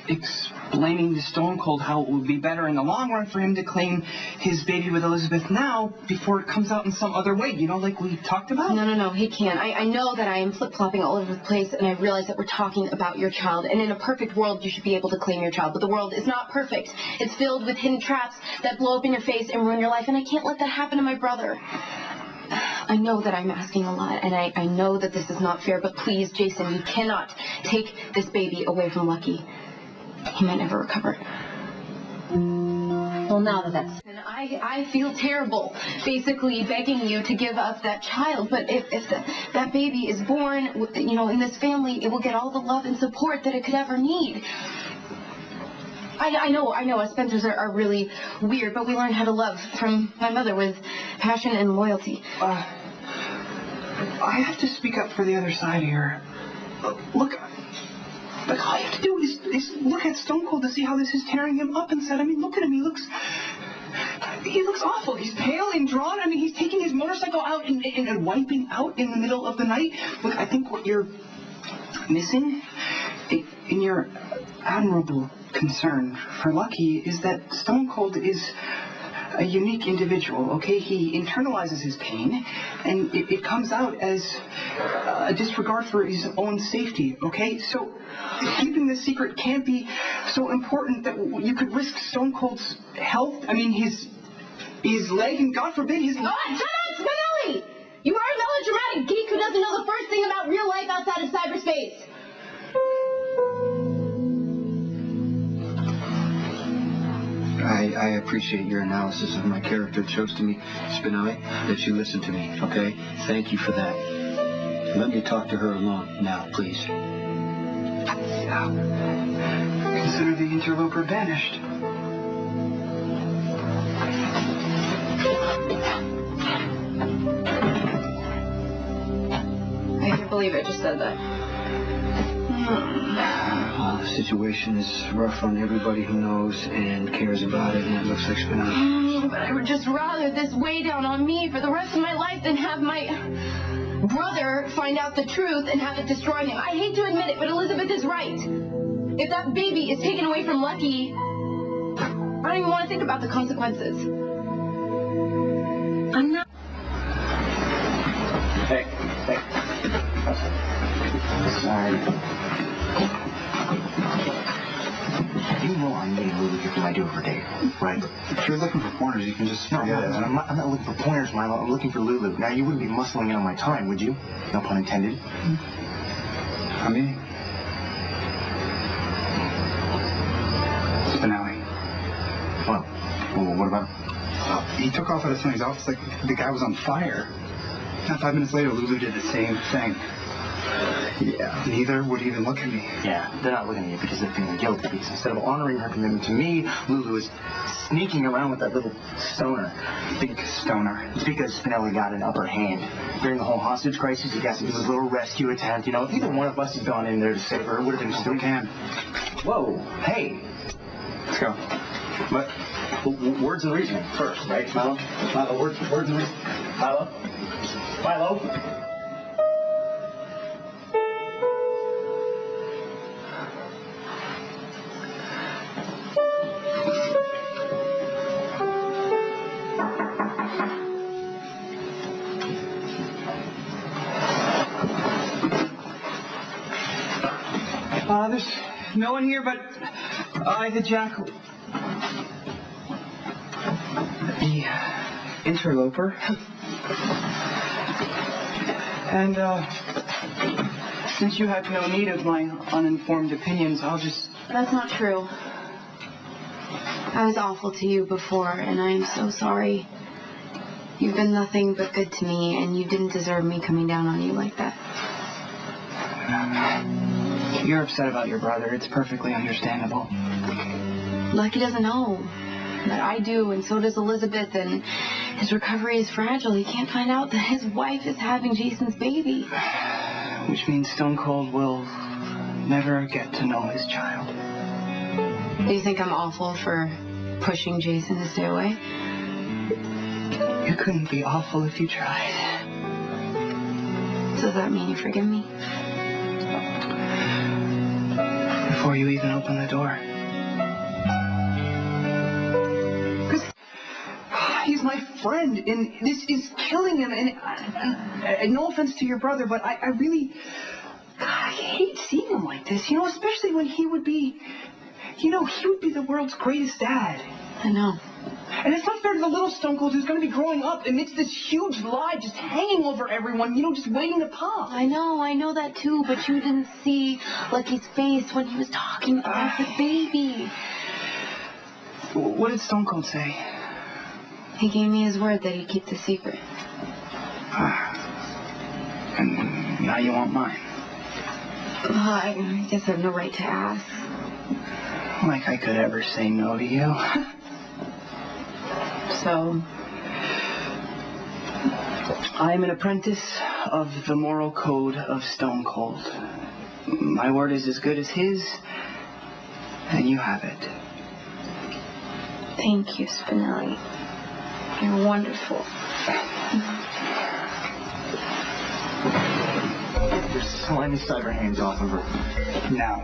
explaining to StoneCold how it would be better in the long run for him to claim his baby with Elizabeth now before it comes out in some other way, you know, like we talked about? No, he can't. I know that I am flip-flopping all over the place, and I realize that we're talking about your child, and in a perfect world, you should be able to claim your child, but the world is not perfect. It's filled with hidden traps that blow up in your face and ruin your life, and I can't let that happen to my brother. I know that I'm asking a lot, and I know that this is not fair, but please, Jason, you cannot take this baby away from Lucky. He might never recover. Well, now that that's... And I feel terrible, basically begging you to give up that child, but if that baby is born, you know, in this family, it will get all the love and support that it could ever need. I know, us Spencers are really weird, but we learned how to love from my mother with passion and loyalty. I have to speak up for the other side here. Look, all you have to do is look at StoneCold to see how this is tearing him up inside. I mean, look at him. He looks awful. He's pale and drawn. I mean, he's taking his motorcycle out and wiping out in the middle of the night. Look, I think what you're missing in your admirable concern for Lucky is that StoneCold is a unique individual, okay? He internalizes his pain, and it comes out as a disregard for his own safety, okay? So keeping this secret can't be so important that you could risk StoneCold's health. I mean, his leg, and God forbid his... Oh, shut up, Spinelli! You are a melodramatic geek who doesn't know the first thing about real life outside of cyberspace. I appreciate your analysis of my character. It shows to me, Spinelli, that you listen to me, okay? Thank you for that. Let me talk to her alone now, please. Yeah. Consider the interloper banished. I can't believe I just said that. Well, the situation is rough on everybody who knows and cares about it, and it looks like Spinelli. But I would just rather this weigh down on me for the rest of my life than have my brother find out the truth and have it destroy him. I hate to admit it, but Elizabeth is right. If that baby is taken away from Lucky, I don't even want to think about the consequences. I'm not... Hey. Sorry. You know I'm being Lulu here for my do-over date, right? If you're looking for pointers, you can just forget it. I'm not looking for pointers, Milo. I'm looking for Lulu. Now, you wouldn't be muscling in on my time, would you? No pun intended. I mean... Spinelli. Well, what about him? He took off out of somebody's office like the guy was on fire. Now 5 minutes later, Lulu did the same thing. Yeah. Neither would even look at me. Yeah, they're not looking at you because they're feeling guilty. Because instead of honoring her commitment to me, Lulu is sneaking around with that little stoner. Big stoner. It's because Spinelli got an upper hand. During the whole hostage crisis, he got to do his little rescue attempt. You know, if either one of us had gone in there to save her, it would have been Still can. Whoa, hey. Let's go. But words and reasoning first, right, Milo? Milo, words and reasoning. Milo? There's no one here but the Jack... The interloper. And, since you have no need of my uninformed opinions, I'll just... That's not true. I was awful to you before, and I am so sorry. You've been nothing but good to me, and you didn't deserve me coming down on you like that. You're upset about your brother. It's perfectly understandable. Lucky doesn't know. But I do, and so does Elizabeth, and his recovery is fragile. He can't find out that his wife is having Jason's baby. Which means StoneCold will never get to know his child. Do you think I'm awful for pushing Jason to stay away? You couldn't be awful if you tried. Does that mean you forgive me? before you even open the door. He's my friend, and this is killing him. And no offense to your brother, but I really, I hate seeing him like this. You know, especially when he would be, he would be the world's greatest dad. I know. And it's not fair to the little StoneCold who's going to be growing up amidst this huge lie just hanging over everyone, just waiting to pop. I know that too, but you didn't see Lucky's face when he was talking about the baby. What did StoneCold say? He gave me his word that he'd keep the secret. And now you want mine. I guess I have no right to ask. Like I could ever say no to you. So? I'm an apprentice of the moral code of StoneCold. My word is as good as his, and you have it. Thank you, Spinelli. You're wonderful. Just let me slide her hands off of her. Now.